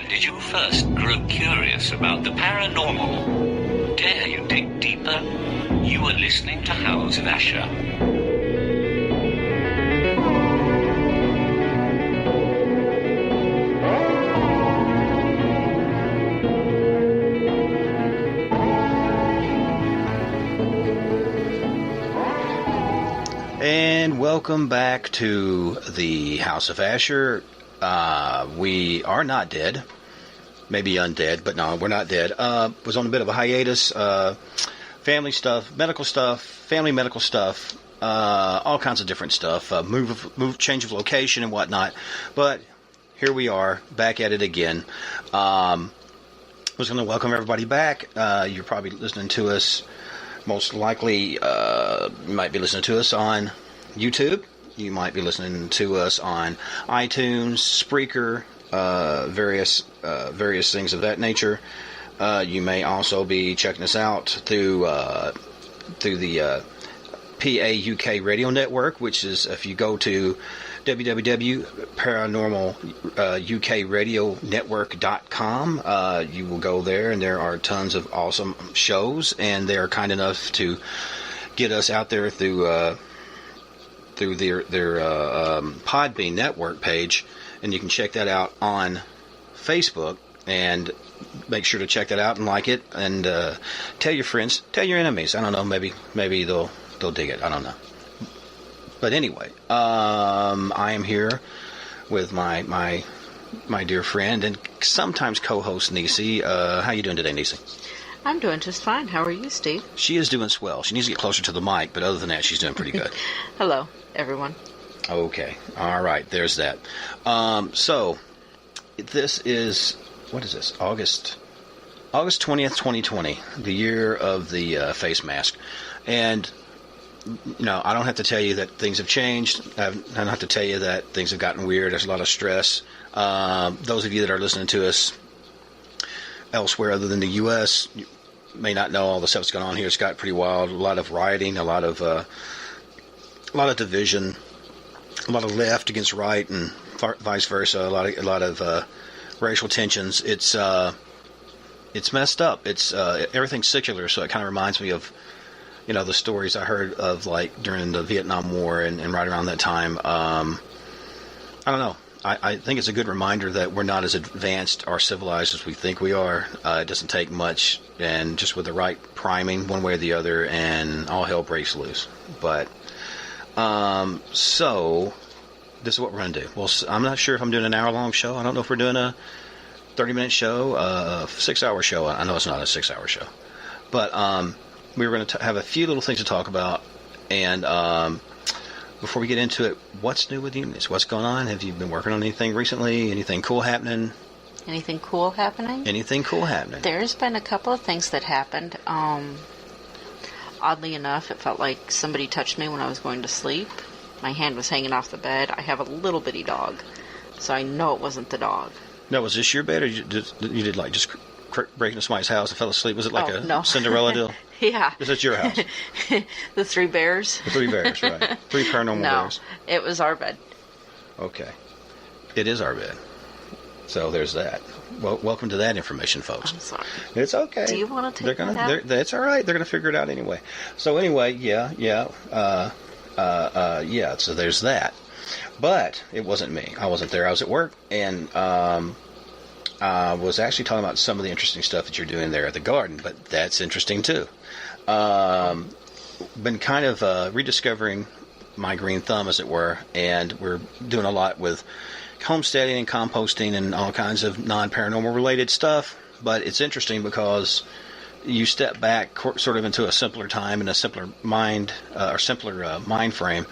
did you first grow curious about the paranormal? Dare you dig deeper? You are listening to House of Asher. And welcome back to the House of Asher. We are not dead. Maybe undead, but no, we're not dead. Was on a bit of a hiatus. Family stuff, medical stuff, family medical stuff, all kinds of different stuff. Change of location and whatnot. But here we are, back at it again. I was going to welcome everybody back. You're probably listening to us. Most likely, you might be listening to us on YouTube. You might be listening to us on iTunes, Spreaker, various things of that nature. You may also be checking us out through the PAUK Radio Network, which is if you go to www.paranormalukradionetwork.com. You will go there, and there are tons of awesome shows, and they are kind enough to get us out there through their Podbean network page, and you can check that out on Facebook, and make sure to check that out and like it, and tell your friends, tell your enemies. I don't know, maybe they'll dig it. I don't know. But anyway, I am here with my dear friend and sometimes co-host Nisi. How you doing today, Nisi? I'm doing just fine. How are you, Steve? She is doing swell. She needs to get closer to the mic, but other than that, she's doing pretty good. Hello, everyone. Okay. All right. There's that. So this is, what is this? August 20th, 2020, the year of the face mask. And I don't have to tell you that things have changed. I don't have to tell you that things have gotten weird. There's a lot of stress. Those of you that are listening to us elsewhere other than the U.S. you may not know all the stuff that's going on here. It's got pretty wild. A lot of rioting, a lot of division, a lot of left against right, and vice versa. A lot of racial tensions. It's messed up. It's everything's secular, so it kind of reminds me of the stories I heard of, like, during the Vietnam War and right around that time. I don't know. I think it's a good reminder that we're not as advanced or civilized as we think we are. It doesn't take much, and just with the right priming, one way or the other, and all hell breaks loose. But, so, this is what we're going to do. Well, I'm not sure if I'm doing an hour-long show. I don't know if we're doing a 30-minute show, a 6-hour show. I know it's not a 6-hour show. But, we were going to have a few little things to talk about, and before we get into it, what's new with you? What's going on? Have you been working on anything recently? Anything cool happening? Anything cool happening? Anything cool happening? There's been a couple of things that happened. Oddly enough, it felt like somebody touched me when I was going to sleep. My hand was hanging off the bed. I have a little bitty dog, so I know it wasn't the dog. No, was this your bed, or you did like just break into somebody's house and fell asleep? Was it like no. Cinderella deal? Yeah. Is it your house? The three bears? The three bears, right. Three paranormal bears. No, it was our bed. Okay. It is our bed. So there's that. Well, welcome to that information, folks. I'm sorry. It's okay. Do you want to take that out? That's all right. They're going to figure it out anyway. So anyway, yeah. So there's that. But it wasn't me. I wasn't there. I was at work, and was actually talking about some of the interesting stuff that you're doing there at the garden, but that's interesting too. Been kind of rediscovering my green thumb, as it were, and we're doing a lot with homesteading and composting and all kinds of non-paranormal related stuff. But it's interesting because you step back sort of into a simpler time and a simpler mind, or simpler mind frame,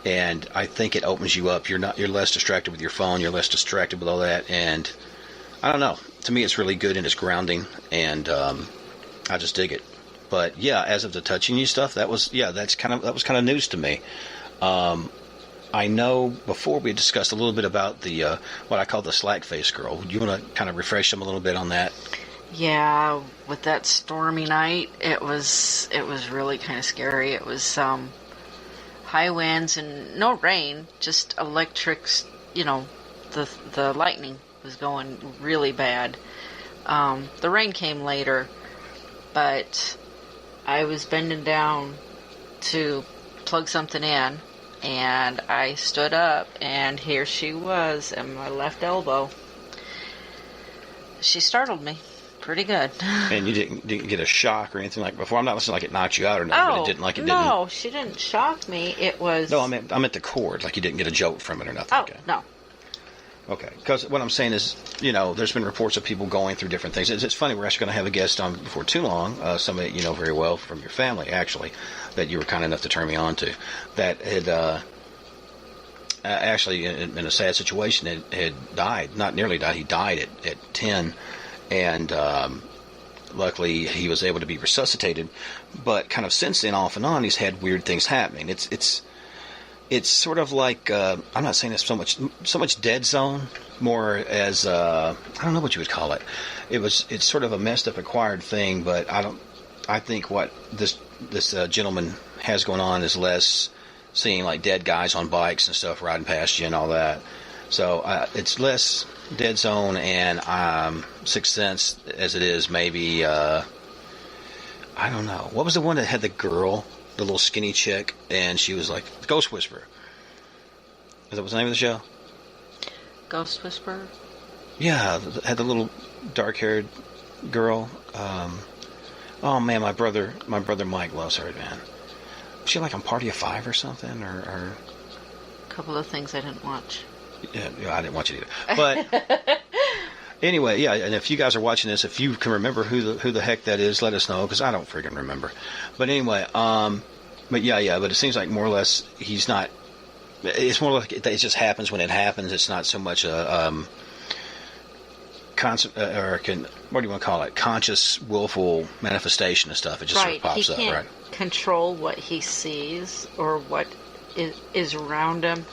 and I think it opens you up. You're less distracted with your phone. You're less distracted with all that, and I don't know. To me, it's really good and it's grounding, and I just dig it. But yeah, as of the touching you stuff, that was kind of news to me. I know before we discussed a little bit about the what I call the slack face girl. Do you want to kind of refresh them a little bit on that? Yeah, with that stormy night, it was really kind of scary. It was high winds and no rain, just electrics. The lightning was going really bad. The rain came later, but I was bending down to plug something in, and I stood up, and here she was at my left elbow. She startled me pretty good. And you didn't get a shock or anything like before? I'm not listening like it knocked you out or nothing, but it didn't No, she didn't shock me. It was... No, I meant the cord, like you didn't get a jolt from it or nothing. Oh, okay. No. Okay, because what I'm saying is, there's been reports of people going through different things. It's funny, we're actually going to have a guest on before too long, somebody that you know very well from your family, actually, that you were kind enough to turn me on to, that had actually, in a sad situation, had died. Not nearly died, he died at 10, and luckily he was able to be resuscitated. But kind of since then, off and on, he's had weird things happening. It's sort of like, I'm not saying it's so much dead zone, more as, I don't know what you would call it. It's sort of a messed up acquired thing, but I think what this gentleman has going on is less seeing like dead guys on bikes and stuff riding past you and all that. So it's less dead zone and Sixth Sense as it is maybe, I don't know. What was the one that had the girl? The little skinny chick, and she was like Ghost Whisperer. Is that what's the name of the show? Ghost Whisperer? Yeah, had the little dark-haired girl. Oh man, my brother Mike loves her, man. Was she like on Party of Five or something, or? A couple of things I didn't watch. Yeah, I didn't watch it either. But anyway, yeah, and if you guys are watching this, if you can remember who the heck that is, let us know, because I don't freaking remember. But anyway, but it seems like more or less he's not. It's more like it just happens when it happens. It's not so much a what do you want to call it? Conscious, willful manifestation of stuff. It just sort of pops up, right? He can't control what he sees or what is around him.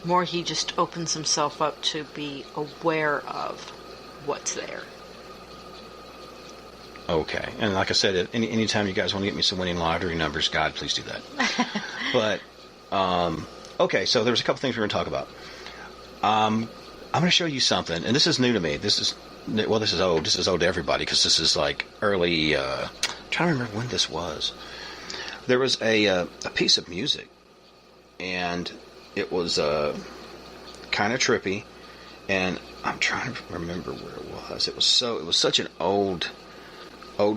More, he just opens himself up to be aware of what's there. Okay, and like I said, anytime you guys want to get me some winning lottery numbers, God, please do that. But okay, so there's a couple things we're going to talk about. I'm going to show you something, and this is new to me. This is old. This is old to everybody because this is like early. I'm trying to remember when this was. There was a piece of music, and it was kind of trippy, and I'm trying to remember where it was. It was such an old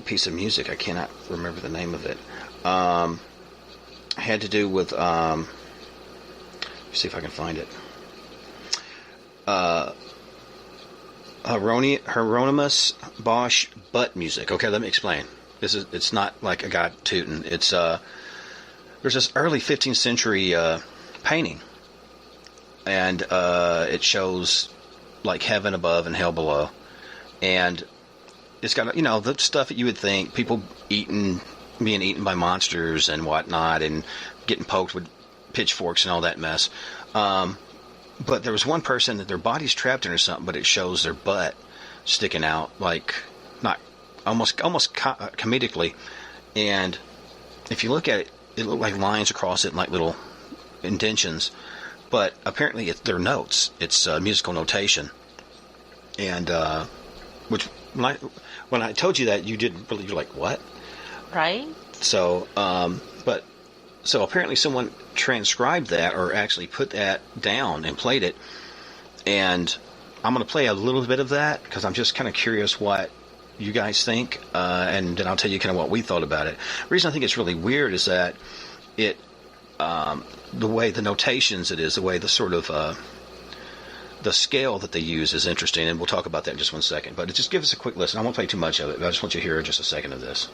piece of music. I cannot remember the name of it. Had to do with let's see if I can find it. Hieronymus Bosch butt music. Okay, let me explain. It's not like a guy tooting. It's there's this early 15th century painting, and it shows like heaven above and hell below, and it's got the stuff that you would think people being eaten by monsters and whatnot, and getting poked with pitchforks and all that mess. But there was one person that their body's trapped in or something, but it shows their butt sticking out, like not almost comedically. And if you look at it, it looked like lines across it and like little indentions. But apparently they're notes. It's musical notation. And which when I told you that, you didn't really. You're like, what? Right. So, So apparently someone transcribed that or actually put that down and played it. And I'm going to play a little bit of that because I'm just kind of curious what you guys think. And then I'll tell you kind of what we thought about it. The reason I think it's really weird is that it, the way the notations it is, the way the sort of, the scale that they use is interesting. And we'll talk about that in just 1 second. But just give us a quick listen. I won't play too much of it, but I just want you to hear just a second of this.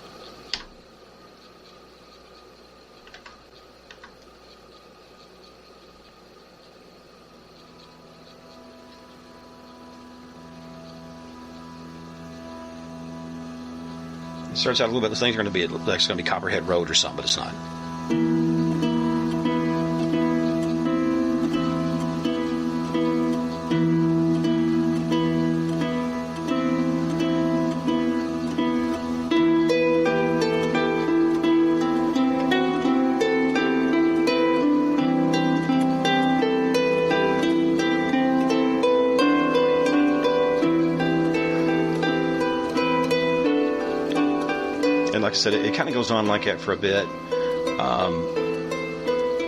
It starts out a little bit. This thing's going to be Copperhead Road or something, but it's not. like I said, it kind of goes on like that for a bit.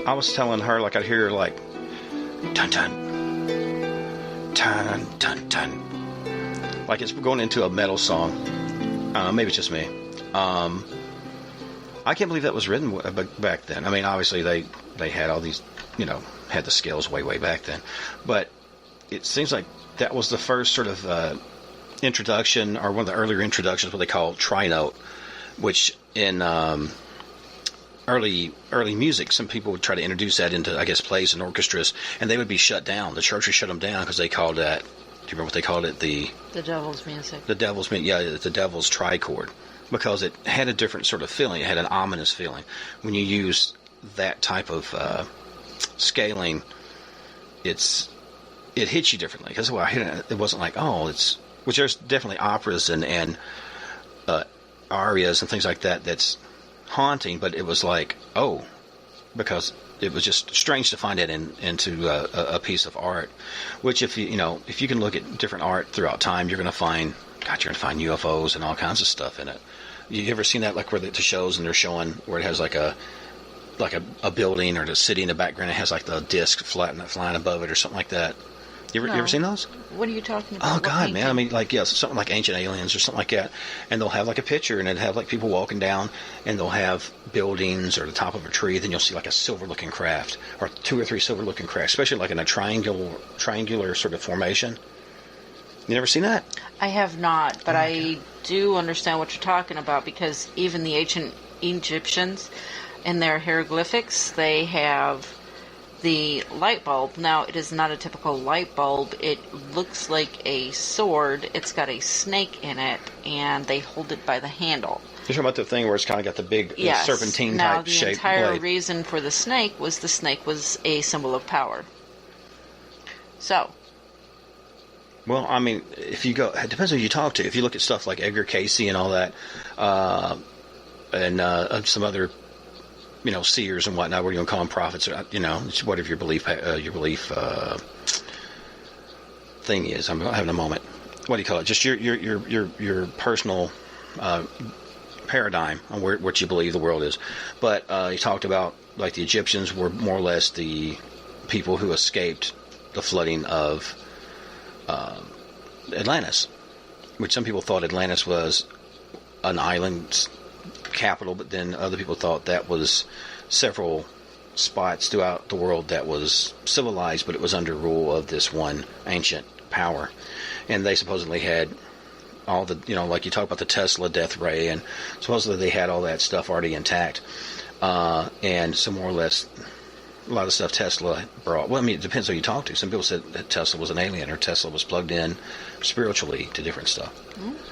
I was telling her, like, I'd hear, like, dun dun, dun dun dun, like it's going into a metal song. Maybe it's just me. I can't believe that was written back then. I mean, obviously they had all these, had the scales way back then, but it seems like that was the first sort of introduction, or one of the earlier introductions, what they call trinote, which in early music, some people would try to introduce that into, I guess, plays and orchestras, and they would be shut down. The church would shut them down because they called that. Do you remember what they called it? The devil's music. The devil's music. Yeah, the devil's trichord, because it had a different sort of feeling. It had an ominous feeling when you use that type of scaling. It hits you differently, because it wasn't like, which there's definitely operas and arias and things like that that's haunting, but it was like, because it was just strange to find it into a piece of art, which if you can look at different art throughout time, you're going to find UFOs and all kinds of stuff in it. You ever seen that, like where the shows and they're showing where it has like a building or the city in the background, it has like the disc flying above it or something like that? You ever seen those? What are you talking about? Oh, God, man. I mean, like, something like Ancient Aliens or something like that. And they'll have like a picture, and it'll have like people walking down, and they'll have buildings or the top of a tree. Then you'll see like a silver-looking craft, or 2 or 3 silver-looking crafts, especially like in a triangular sort of formation. You never seen that? I have not, but I do understand what you're talking about, because even the ancient Egyptians, in their hieroglyphics, they have the light bulb. Now, it is not a typical light bulb. It looks like a sword. It's got a snake in it, and they hold it by the handle. You're talking about the thing where it's kind of got the big serpentine type shape. Now, the entire blade. reason for the snake was a symbol of power. So. Well, I mean, if you go, it depends who you talk to. If you look at stuff like Edgar Cayce and all that, and some other, seers and whatnot, what do you want to call them, prophets? It's whatever your belief thing is. I'm having a moment. What do you call it? Just your personal paradigm on what you believe the world is. But he talked about, like, the Egyptians were more or less the people who escaped the flooding of Atlantis, which some people thought Atlantis was an island capital, but then other people thought that was several spots throughout the world that was civilized, but it was under rule of this one ancient power. And they supposedly had all the, like you talk about the Tesla death ray, and supposedly they had all that stuff already intact. And so more or less, a lot of stuff Tesla brought. Well, I mean, it depends who you talk to. Some people said that Tesla was an alien, or Tesla was plugged in spiritually to different stuff.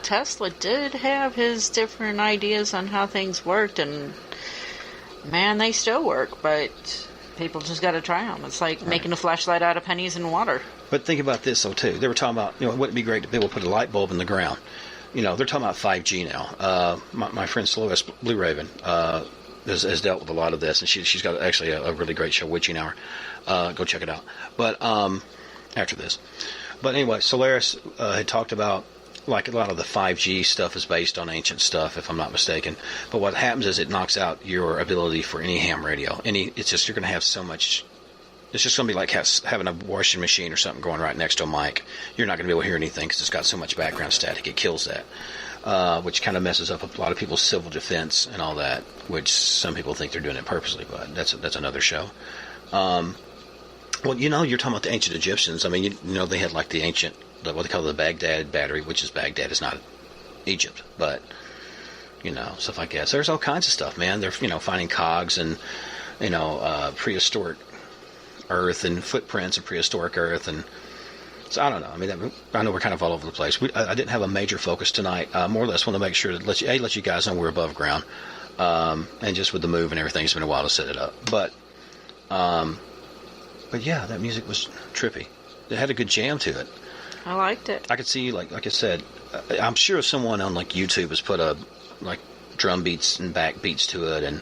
Tesla did have his different ideas on how things worked, and man, they still work, but people just got to try them. It's like making a flashlight out of pennies and water. But think about this, though, too. They were talking about, wouldn't it be great to be able to put a light bulb in the ground? They're talking about 5G now. My friend Celeste Blue Raven has dealt with a lot of this, and she's got actually a really great show, Witching Hour. Go check it out. But after this. But anyway, Solaris had talked about, like, a lot of the 5G stuff is based on ancient stuff, if I'm not mistaken. But what happens is it knocks out your ability for any ham radio. It's just, you're going to have so much. It's just going to be like having a washing machine or something going right next to a mic. You're not going to be able to hear anything because it's got so much background static. It kills that, which kind of messes up a lot of people's civil defense and all that, which some people think they're doing it purposely, but that's another show. Well, you're talking about the ancient Egyptians. I mean, they had like the ancient, what they call the Baghdad battery, which is Baghdad is not Egypt, but stuff like that. So there's all kinds of stuff, man. They're finding cogs and prehistoric Earth and footprints of prehistoric Earth, and so I don't know. I mean, I know we're kind of all over the place. I didn't have a major focus tonight. More or less want to make sure to let you guys know we're above ground, and just with the move and everything, it's been a while to set it up. But yeah, that music was trippy. It had a good jam to it. I liked it. I could see, like I said, I'm sure someone on like YouTube has put drum beats and back beats to it, and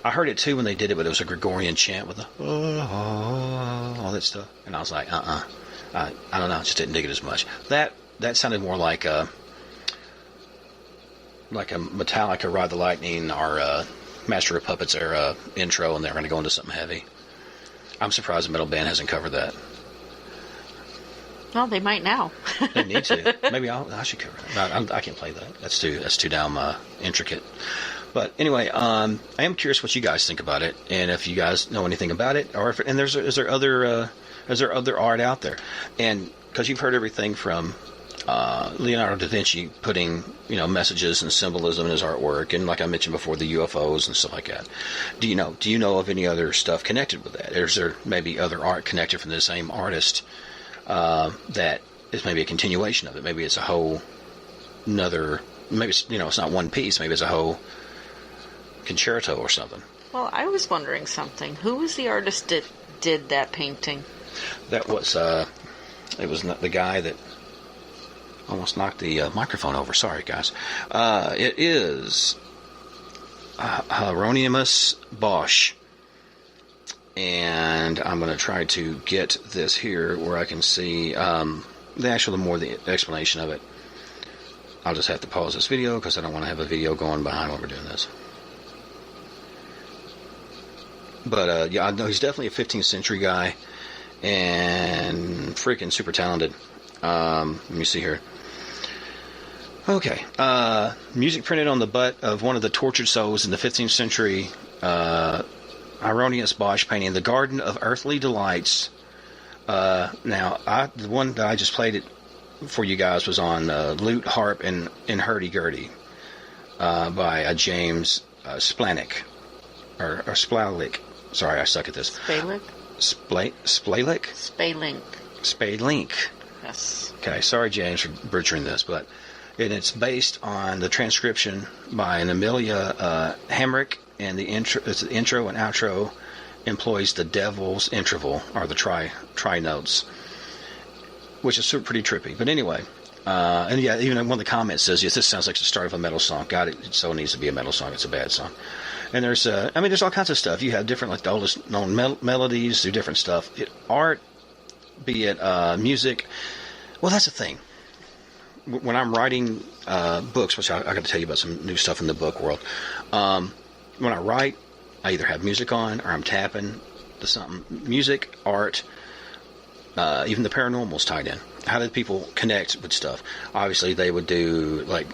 I heard it too when they did it, but it was a Gregorian chant with all that stuff, and I was like, I don't know, I just didn't dig it as much. That sounded more like like a Metallica Ride the Lightning or Master of Puppets era intro, and they're going to go into something heavy. I'm surprised a metal band hasn't covered that. Well, they might now. They need to. Maybe I should cover it. I can't play that. That's too damn intricate. But anyway, I am curious what you guys think about it, and if you guys know anything about it, or if is there other art out there, and because you've heard everything from Leonardo da Vinci putting messages and symbolism in his artwork, and like I mentioned before, the UFOs and stuff like that. Do you know of any other stuff connected with that? Is there maybe other art connected from the same artist that is maybe a continuation of it? Maybe it's a whole another. Maybe it's not one piece. Maybe it's a whole concerto or something. Well, I was wondering something. Who was the artist that did that painting? That was it was not the guy that almost knocked the microphone over. Sorry, guys. It is Hieronymus Bosch. And I'm going to try to get this here where I can see the explanation of it. I'll just have to pause this video because I don't want to have a video going behind while we're doing this. But yeah, I know he's definitely a 15th century guy and freaking super talented. Let me see here. Okay. Music printed on the butt of one of the tortured souls in the 15th century Hieronymus Bosch painting, The Garden of Earthly Delights. Now, the one that I just played it for you guys was on Lute, Harp, and Hurdy-Gurdy by James Splanick. Or Splalik. Sorry, I suck at this. Spalink? Splalik? Spalink. Spalink. Yes. Okay, sorry, James, for butchering this, but it's based on the transcription by an Amelia Hamrick, and the intro and outro employs the devil's interval, or the tri notes, which is pretty trippy. But anyway, and yeah, even one of the comments says, yes, this sounds like the start of a metal song. God, it so needs to be a metal song. It's a bad song. And there's all kinds of stuff. You have different, like the oldest known melodies, do different stuff. Art, be it music. Well, that's the thing. When I'm writing books, which I got to tell you about some new stuff in the book world. When I write, I either have music on or I'm tapping to something. Music, art, even the paranormal's tied in. How did people connect with stuff? Obviously, they would do, like,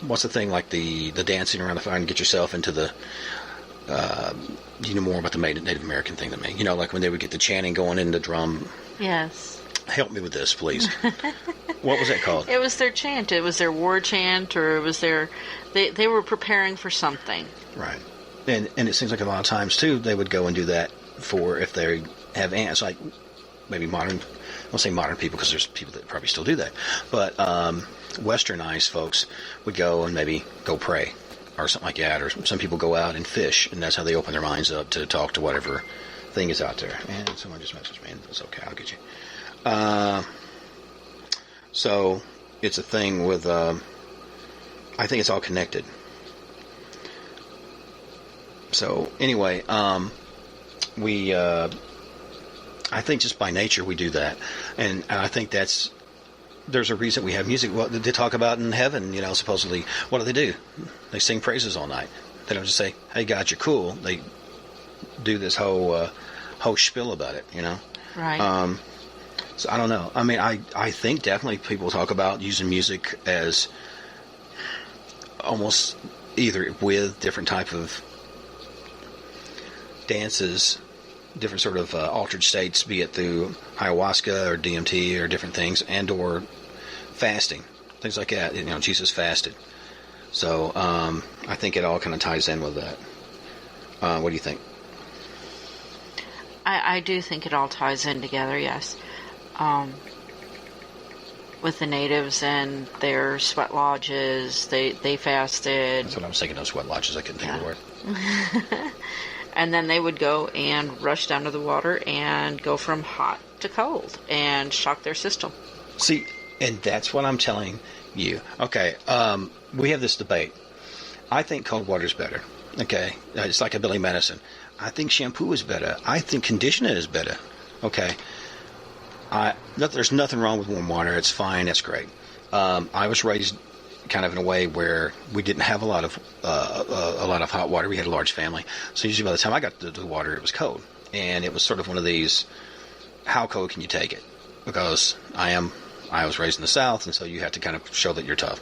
what's the thing, like the dancing around the fire and get yourself into the, you know more about the Native American thing than me. Like when they would get the chanting going in the drum. Yes. Help me with this, please. What was that called? It was their chant. It was their war chant, or it was their... They were preparing for something. Right. And it seems like a lot of times, too, they would go and do that for if they have ants, like maybe modern... I won't say modern people because there's people that probably still do that. But westernized folks would go and maybe go pray or something like that. Or some people go out and fish, and that's how they open their minds up to talk to whatever thing is out there. And someone just messaged me, and it's okay, I'll get you. So it's a thing with, I think it's all connected. So anyway, I think just by nature we do that. And I think there's a reason we have music. What they talk about in heaven, supposedly, what do? They sing praises all night. They don't just say, hey God, you're cool. They do this whole spiel about it, Right. So I don't know. I mean, I think definitely people talk about using music as almost either with different type of dances, different sort of altered states, be it through ayahuasca or DMT or different things, and or fasting, things like that. Jesus fasted. So I think it all kind of ties in with that. What do you think? I do think it all ties in together, yes. With the natives and their sweat lodges, they fasted. That's what I was thinking of, sweat lodges. I couldn't think of the word. And then they would go and rush down to the water and go from hot to cold and shock their system. See, and that's what I'm telling you. Okay, we have this debate. I think cold water is better. Okay, it's like a Billy Madison. I think shampoo is better. I think conditioner is better. Okay. There's nothing wrong with warm water. It's fine. It's great. I was raised kind of in a way where we didn't have a lot of hot water. We had a large family, so usually by the time I got to the water, it was cold, and it was sort of one of these, how cold can you take it? Because I was raised in the South, and so you have to kind of show that you're tough.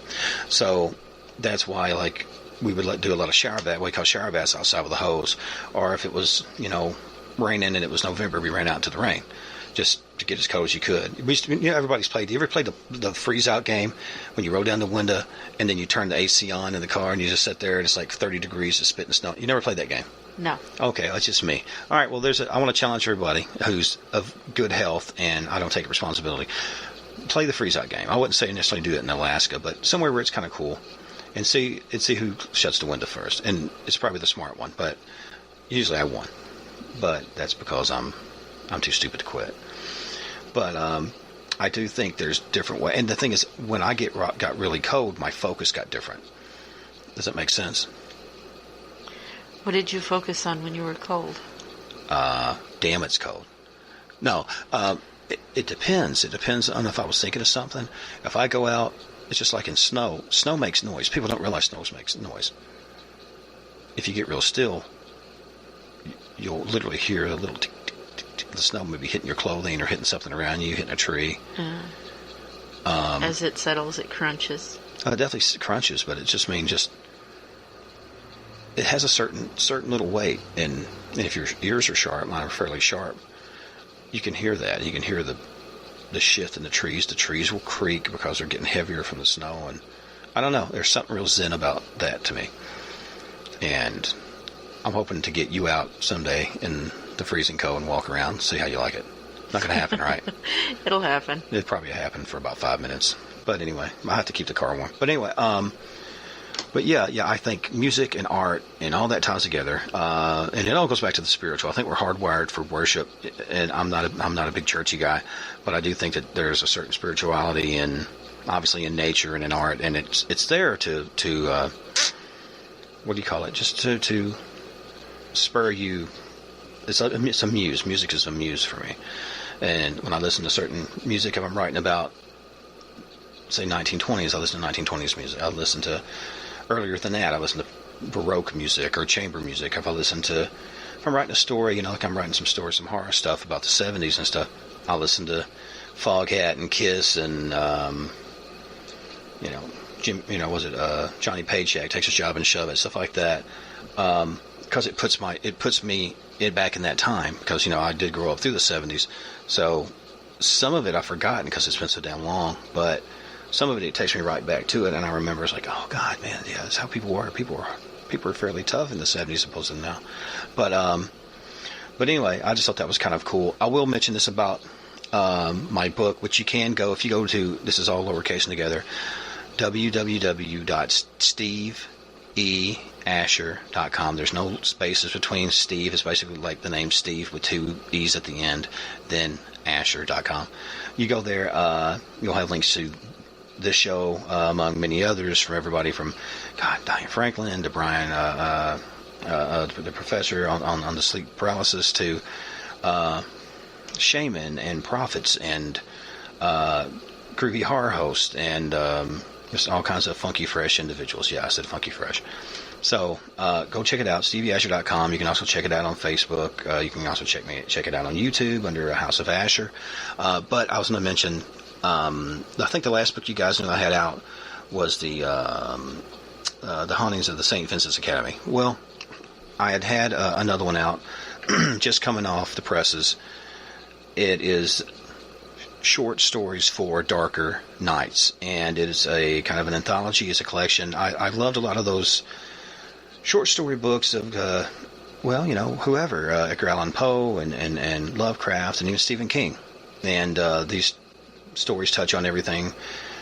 So that's why, like, we would do a lot of shower bath. We call shower baths outside with a hose, or if it was, raining and it was November, we ran out into the rain just to get as cold as you could. Everybody's played. You ever played the freeze out game when you roll down the window and then you turn the AC on in the car and you just sit there and it's like 30 degrees of spitting snow? You never played that game? No. Okay, that's just me. All right, well, I want to challenge everybody who's of good health, and I don't take responsibility. Play the freeze out game. I wouldn't say necessarily do it in Alaska, but somewhere where it's kind of cool, and see who shuts the window first. And it's probably the smart one, but usually I won. But that's because I'm too stupid to quit. But I do think there's different ways. And the thing is, when I got really cold, my focus got different. Does that make sense? What did you focus on when you were cold? Damn, it's cold. No, it depends. It depends on if I was thinking of something. If I go out, it's just like in snow. Snow makes noise. People don't realize snow makes noise. If you get real still, you'll literally hear a little tick, tick, tick, tick. The snow may be hitting your clothing or hitting something around you, hitting a tree. As it settles, it crunches. It definitely crunches, but it just means it has a certain little weight, and if your ears are sharp, mine are fairly sharp, you can hear that. You can hear the shift in the trees. The trees will creak because they're getting heavier from the snow, and I don't know. There's something real zen about that to me, and I'm hoping to get you out someday in the freezing cold and walk around, see how you like it. Not going to happen, right? It'll happen. It'll probably happen for about 5 minutes. But anyway, I have to keep the car warm. But anyway, but yeah, I think music and art and all that ties together, and it all goes back to the spiritual. I think we're hardwired for worship, and I'm not a big churchy guy, but I do think that there's a certain spirituality in, obviously, in nature and in art, and it's there to what do you call it? Just to spur you. It's a muse. Music is a muse for me, and when I listen to certain music, if I'm writing about, say, 1920s, I listen to 1920s music. I listen to, earlier than that, I listen to Baroque music or chamber music. If I'm writing a story, like I'm writing some stories, some horror stuff about the 70s and stuff, I'll listen to Foghat and Kiss and, Johnny Paycheck, Takes His Job and Shove It, stuff like that. Because it puts me back in that time, because, I did grow up through the 70s. So some of it I've forgotten because it's been so damn long, but some of it takes me right back to it, and I remember it's like, oh God, man, yeah, that's how people were. People were fairly tough in the 70s, opposed to now. But anyway, I just thought that was kind of cool. I will mention this about my book, which you can go, if you go to, this is all lowercase together, www.steveasher.com. There's no spaces between. Steve is basically like the name Steve with 2 E's at the end, then Asher.com. You go there, you'll have links to this show, among many others, from everybody from Diane Franklin to Brian, the professor on the sleep paralysis, to shaman and prophets and groovy horror host and just all kinds of funky fresh individuals. Yeah, I said funky fresh. So go check it out, stevieasher.com. You can also check it out on Facebook. You can also check it out on YouTube under House of Asher. But I was going to mention, I think the last book you guys knew I had out was the Hauntings of the St. Vincent's Academy. Well, I had another one out, just coming off the presses. It is short stories for darker nights, and it is a kind of an anthology. It's a collection. I loved a lot of those short story books of whoever, Edgar Allan Poe and Lovecraft and even Stephen King, and these stories touch on everything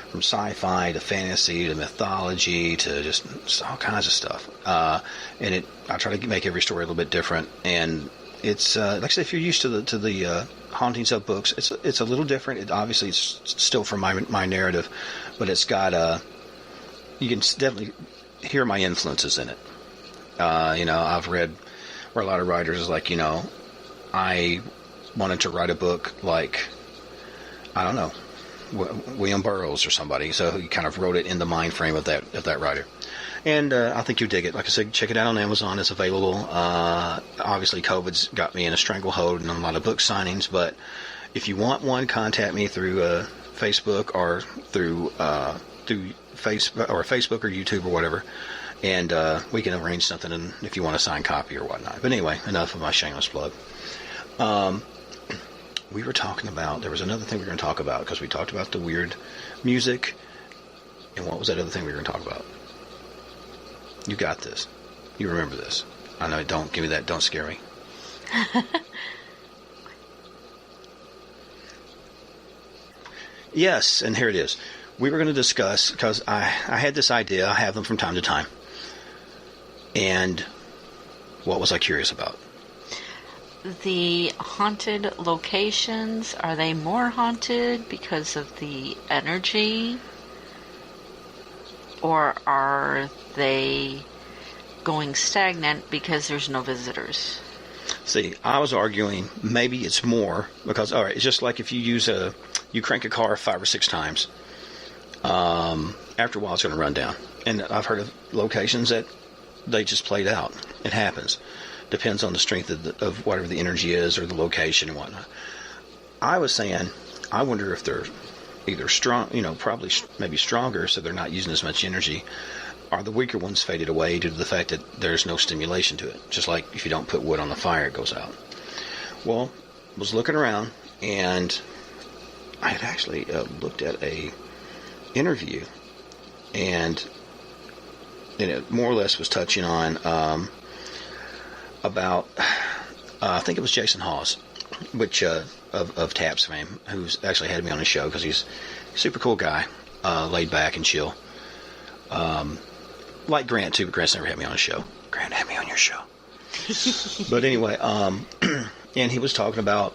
from sci-fi to fantasy to mythology to just all kinds of stuff, and I try to make every story a little bit different. And it's like I said, if you're used to the hauntings of books, it's a little different. Obviously it's still from my narrative, but it's got you can definitely hear my influences in it. I've read where a lot of writers is like, I wanted to write a book like, I don't know, William Burroughs or somebody. So he kind of wrote it in the mind frame of that writer. And I think you dig it. Like I said, check it out on Amazon. It's available. Obviously, COVID's got me in a stranglehold and a lot of book signings. But if you want one, contact me through Facebook or through Facebook or YouTube or whatever. And we can arrange something and if you want a signed copy or whatnot. But anyway, enough of my shameless plug. We were talking about, there was another thing we were going to talk about because we talked about the weird music. And what was that other thing we were going to talk about? You got this. You remember this. I know, don't give me that. Don't scare me. Yes, and here it is. We were going to discuss, because I had this idea. I have them from time to time. And what was I curious about? The haunted locations, are they more haunted because of the energy? Or are they going stagnant because there's no visitors? See, I was arguing maybe it's more because, all right, it's just like if you you crank a car 5 or 6 times, after a while it's going to run down. And I've heard of locations that they just played out. It happens. Depends on the strength of whatever the energy is or the location and whatnot. I was saying, I wonder if they're either strong, probably maybe stronger, so they're not using as much energy, or the weaker ones faded away due to the fact that there's no stimulation to it. Just like if you don't put wood on the fire, it goes out. Well, I was looking around, and I had actually looked at a interview, and it more or less was touching on about, I think it was Jason Hawes, which of Taps fame, who's actually had me on his show because he's a super cool guy, laid back and chill. Like Grant too, but Grant's never had me on his show. Grant, had me on your show. But anyway, and he was talking about,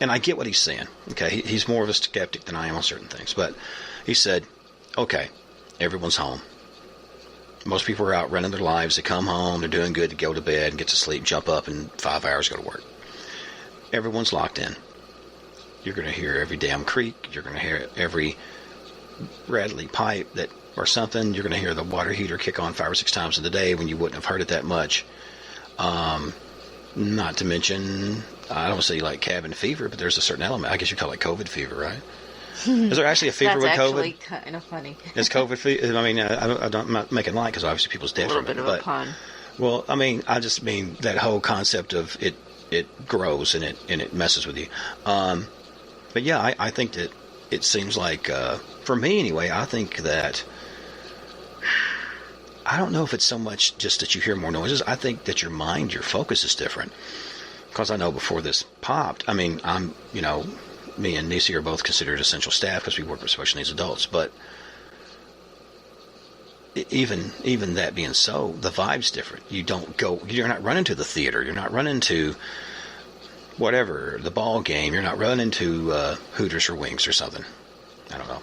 and I get what he's saying. Okay, he's more of a skeptic than I am on certain things, but he said, okay, everyone's home. Most people are out running their lives. They come home, they're doing good, to go to bed and get to sleep, jump up in 5 hours, go to work. Everyone's locked in. You're going to hear every damn creak. You're going to hear every rattly pipe or something. You're going to hear the water heater kick on 5 or 6 times in the day when you wouldn't have heard it that much. Not to mention, I don't say like cabin fever, but there's a certain element. I guess you call it COVID fever, right? Is there actually a fever with COVID? That's actually kind of funny. Is COVID fever? I mean, I'm not making light because obviously people's dead from it. A little bit of a pun. Well, I mean, I just mean that whole concept of it grows and it messes with you. But yeah, I think that it seems like, for me anyway, I think that, I don't know if it's so much just that you hear more noises. I think that your focus is different. Because I know before this popped, I mean, me and Nisi are both considered essential staff because we work with special needs adults. But even that being so, the vibe's different. You're not running to the theater. You're not running to whatever, the ball game. You're not running to Hooters or Wings or something. I don't know.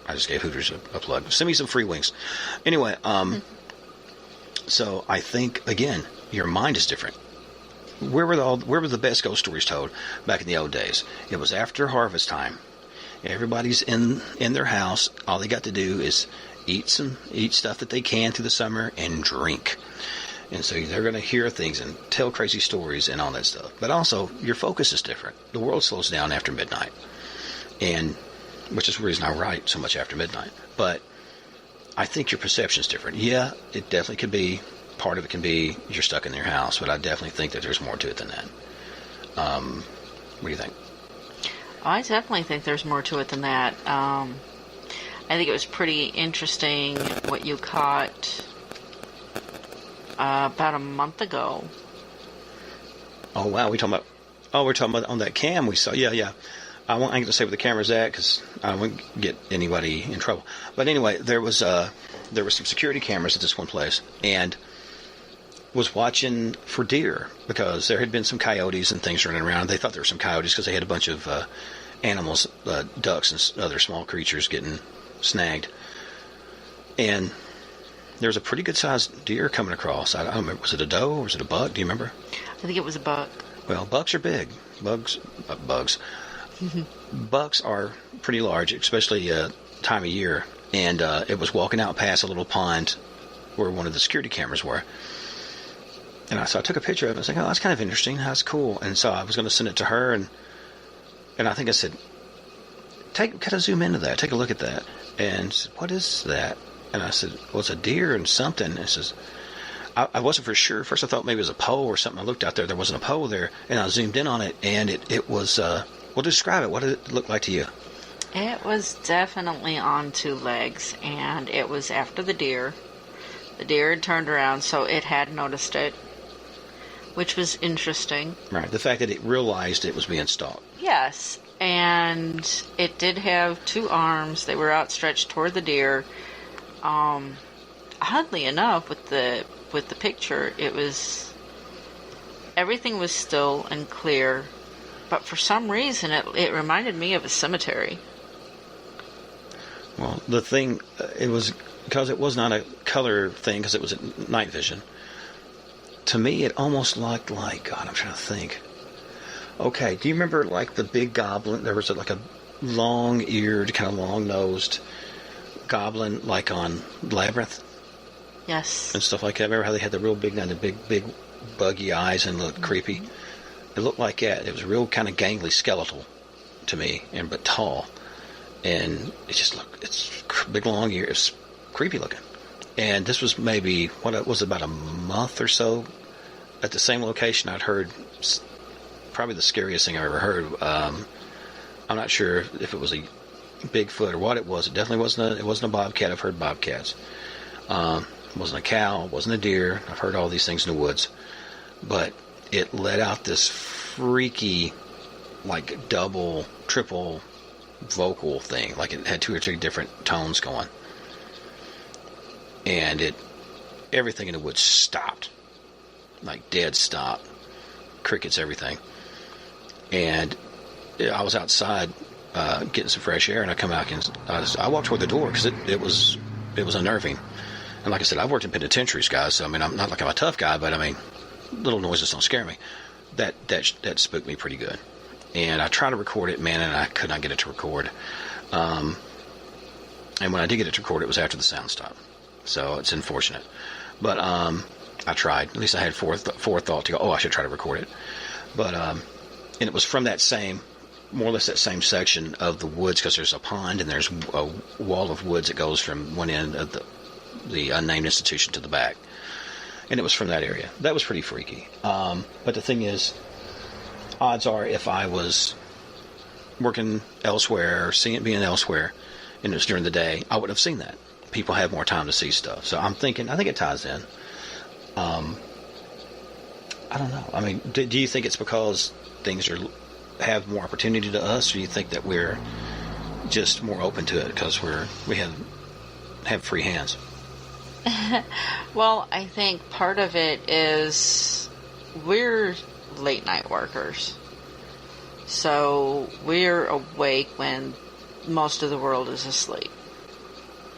I just gave Hooters a plug. Send me some free wings. Anyway, so I think, again, your mind is different. Where were the best ghost stories told back in the old days? It was after harvest time. Everybody's in their house. All they got to do is eat stuff that they can through the summer and drink. And so they're going to hear things and tell crazy stories and all that stuff. But also, your focus is different. The world slows down after midnight. And which is the reason I write so much after midnight. But I think your perception is different. Yeah, it definitely could be. Part of it can be you're stuck in your house, but I definitely think that there's more to it than that. What do you think? I definitely think there's more to it than that. I think it was pretty interesting what you caught about a month ago. Oh, wow. We're talking about on that cam we saw. Yeah. I ain't going to say where the camera's at because I don't want to get anybody in trouble. But anyway, there was some security cameras at this one place, and was watching for deer because there had been some coyotes and things running around. They thought there were some coyotes because they had a bunch of animals, ducks and other small creatures getting snagged. And there was a pretty good sized deer coming across. I don't remember. Was it a doe or was it a buck? Do you remember? I think it was a buck. Well, bucks are big. Bugs. Bucks are pretty large, especially time of year. And it was walking out past a little pond where one of the security cameras were. And so I took a picture of it. I was like, oh, that's kind of interesting. That's cool. And so I was going to send it to her. And I think I said, kind of zoom into that. Take a look at that. And she said, what is that? And I said, well, it's a deer and something. And says, I wasn't for sure. First I thought maybe it was a pole or something. I looked out there. There wasn't a pole there. And I zoomed in on it. And it was, well, describe it. What did it look like to you? It was definitely on 2 legs. And it was after the deer. The deer had turned around, so it had noticed it, which was interesting. Right. The fact that it realized it was being stalked. Yes. And it did have 2 arms. They were outstretched toward the deer. Oddly enough, with the picture, everything was still and clear, but for some reason it reminded me of a cemetery. Well, the thing, it was, because it was not a color thing, because it was at night vision. To me, it almost looked like, God, I'm trying to think. Okay, do you remember like the big goblin? There was like a long-eared, kind of long-nosed goblin, like on Labyrinth. Yes. And stuff like that. Remember how they had the real big, the big buggy eyes and looked creepy? It looked like that. It was real kind of gangly, skeletal to me, but tall. And it just looked, it's big, long ear. It's creepy looking. And this was maybe, what was it, about a month or so at the same location. I'd heard probably the scariest thing I ever heard. I'm not sure if it was a Bigfoot or what it was. It definitely wasn't a bobcat. I've heard bobcats. It wasn't a cow. It wasn't a deer. I've heard all these things in the woods. But it let out this freaky, like double, triple vocal thing. Like it had 2 or 3 different tones going. And everything in the woods stopped. Like dead stop. Crickets, everything. And I was outside getting some fresh air, and I come out and I walked toward the door because it was unnerving. And like I said, I've worked in penitentiaries, guys. So I mean, I'm not like I'm a tough guy, but I mean, little noises don't scare me. That spooked me pretty good. And I tried to record it, man, and I could not get it to record. And when I did get it to record, it was after the sound stopped. So it's unfortunate. But I tried. At least I had forethought to go, I should try to record it. But and it was from that same, more or less that same section of the woods, because there's a pond and there's a wall of woods that goes from one end of the unnamed institution to the back. And it was from that area. That was pretty freaky. But the thing is, odds are if I was working elsewhere or being elsewhere and it was during the day, I would have seen that. People have more time to see stuff. So I think it ties in. I don't know. I mean, do you think it's because things have more opportunity to us, or do you think that we're just more open to it because we have free hands? Well, I think part of it is we're late night workers. So we're awake when most of the world is asleep.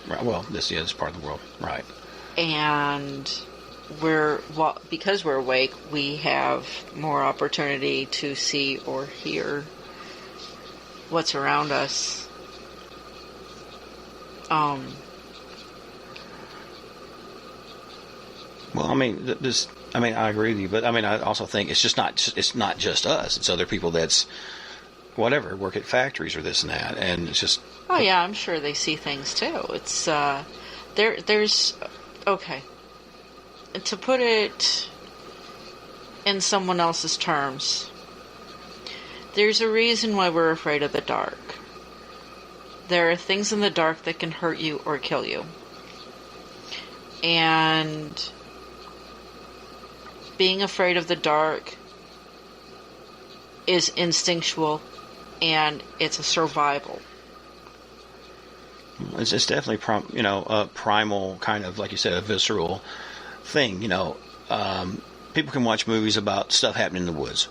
Right. Well, this is part of the world. Right. And because we're awake, we have more opportunity to see or hear what's around us. Well, I mean, I agree with you, but I mean, I also think it's not just us. It's other people that's whatever work at factories or this and that, and it's just. Oh yeah, I'm sure they see things too. It's there's okay. To put it in someone else's terms, there's a reason why we're afraid of the dark. There are things in the dark that can hurt you or kill you. And being afraid of the dark is instinctual, and it's a survival. It's definitely a primal kind of, like you said, a visceral thing. People can watch movies about stuff happening in the woods,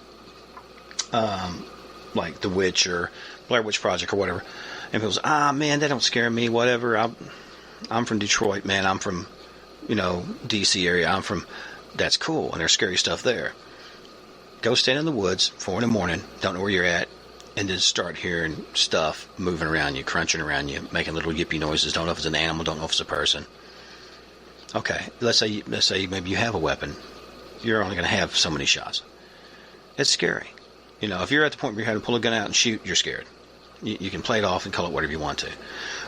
like The Witch or Blair Witch Project or whatever, and people say, man, that don't scare me, whatever. I'm from Detroit, man. I'm from DC area. That's cool, and there's scary stuff there. Go stand in the woods, 4 a.m, don't know where you're at, and then start hearing stuff moving around you, crunching around you, making little yippy noises. Don't know if it's an animal, don't know if it's a person. Okay, let's say maybe you have a weapon. You're only going to have so many shots. It's scary. You know, if you're at the point where you're having to pull a gun out and shoot, you're scared. You can play it off and call it whatever you want to.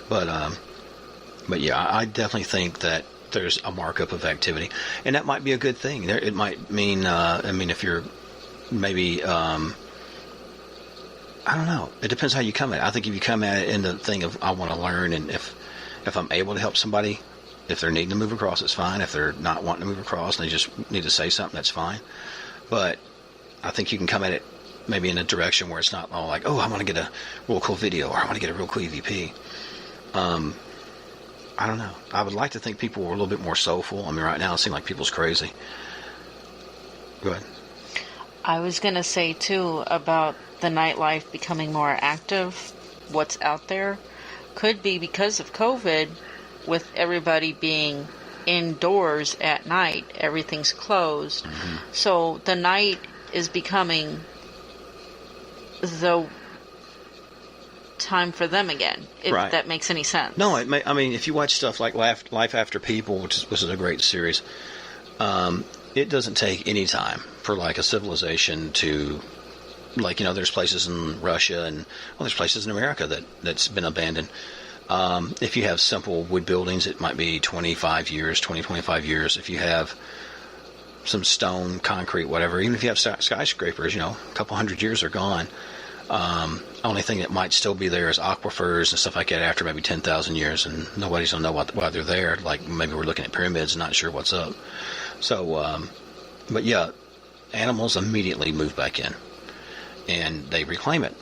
But yeah, I definitely think that there's a markup of activity, and that might be a good thing. It might mean, if you're maybe, I don't know. It depends how you come at it. I think if you come at it in the thing of I want to learn, and if I'm able to help somebody, if they're needing to move across, it's fine. If they're not wanting to move across and they just need to say something, that's fine. But I think you can come at it maybe in a direction where it's not all like, oh, I want to get a real cool video, or I want to get a real cool EVP. I don't know. I would like to think people were a little bit more soulful. I mean, right now it seems like people's crazy. Go ahead. I was going to say, too, about the nightlife becoming more active, what's out there, could be because of COVID, with everybody being indoors at night, everything's closed. Mm-hmm. So the night is becoming the time for them again, if right. that makes any sense. No, if you watch stuff like Life After People, which is a great series, it doesn't take any time for like a civilization to, like, you know, there's places in Russia and there's places in America that's been abandoned. If you have simple wood buildings, it might be 25 years. If you have some stone, concrete, whatever, even if you have skyscrapers, you know, a couple hundred years are gone. Only thing that might still be there is aquifers and stuff like that after maybe 10,000 years, and nobody's going to know why they're there. Like maybe we're looking at pyramids and not sure what's up. So, but yeah, animals immediately move back in and they reclaim it.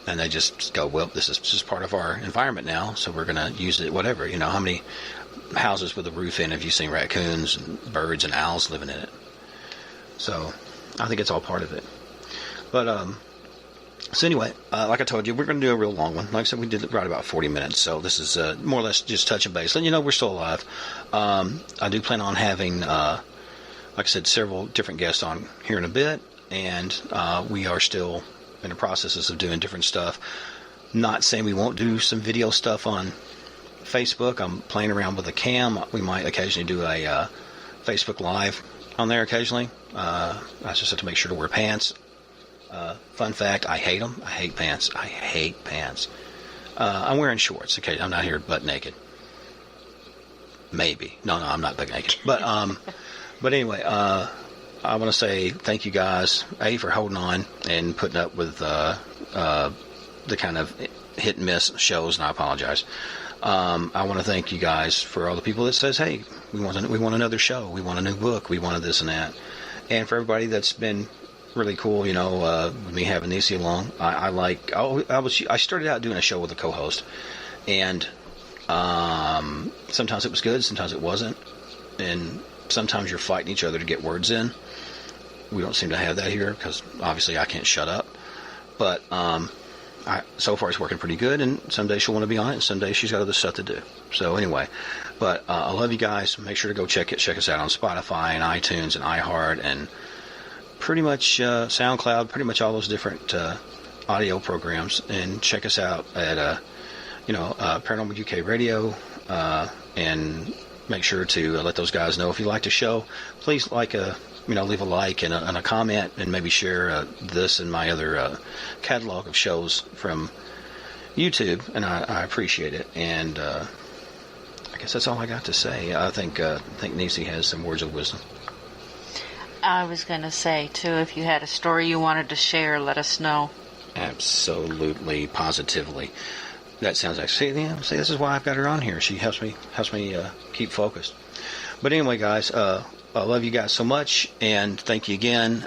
And they just go, well, this is part of our environment now, so we're going to use it, whatever. You know, how many houses with a roof in have you seen raccoons and birds and owls living in it? So I think it's all part of it. But, so anyway, like I told you, we're going to do a real long one. Like I said, we did right about 40 minutes, so this is more or less just touching base. And, you know, we're still alive. I do plan on having, like I said, several different guests on here in a bit, and we are still in the processes of doing different stuff. Not saying we won't do some video stuff on Facebook. I'm playing around with a cam. We might occasionally do a Facebook Live on there occasionally. I just have to make sure to wear pants. Fun fact, I hate them. I hate pants. I'm wearing shorts. Okay, I'm not here butt naked. Maybe. No, I'm not butt naked. But anyway, I want to say thank you guys, for holding on and putting up with the kind of hit and miss shows, and I apologize. I want to thank you guys for all the people that says, hey, we want another show, we want a new book, we wanted this and that. And for everybody that's been really cool, you know, with me having Nisi along. I started out doing a show with a co-host, and sometimes it was good, sometimes it wasn't, and sometimes you're fighting each other to get words in. We don't seem to have that here because obviously I can't shut up. But so far it's working pretty good, and someday she'll want to be on it, and someday she's got other stuff to do. So anyway, but I love you guys. Make sure to go check us out on Spotify and iTunes and iHeart and pretty much SoundCloud, pretty much all those different audio programs, and check us out at Paranormal UK Radio, and make sure to let those guys know if you like the show. Please leave a like and a comment, and maybe share this and my other catalog of shows from YouTube, and I appreciate it. And I guess that's all I got to say. I think Nisi has some words of wisdom. I was going to say, too, if you had a story you wanted to share, let us know. Absolutely, positively. That sounds like, see, this is why I've got her on here. She helps me keep focused. But anyway, guys, I love you guys so much, and thank you again.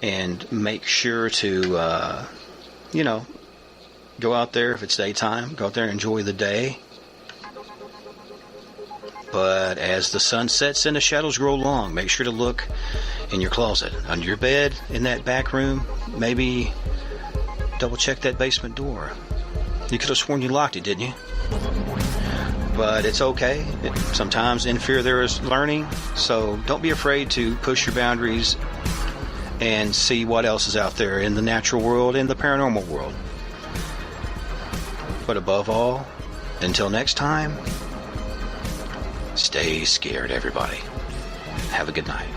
And make sure to, go out there if it's daytime. Go out there and enjoy the day. But as the sun sets and the shadows grow long, make sure to look in your closet, under your bed, in that back room. Maybe double check that basement door. You could have sworn you locked it, didn't you? But it's okay. Sometimes in fear there is learning. So don't be afraid to push your boundaries and see what else is out there in the natural world and the paranormal world. But above all, until next time, stay scared, everybody. Have a good night.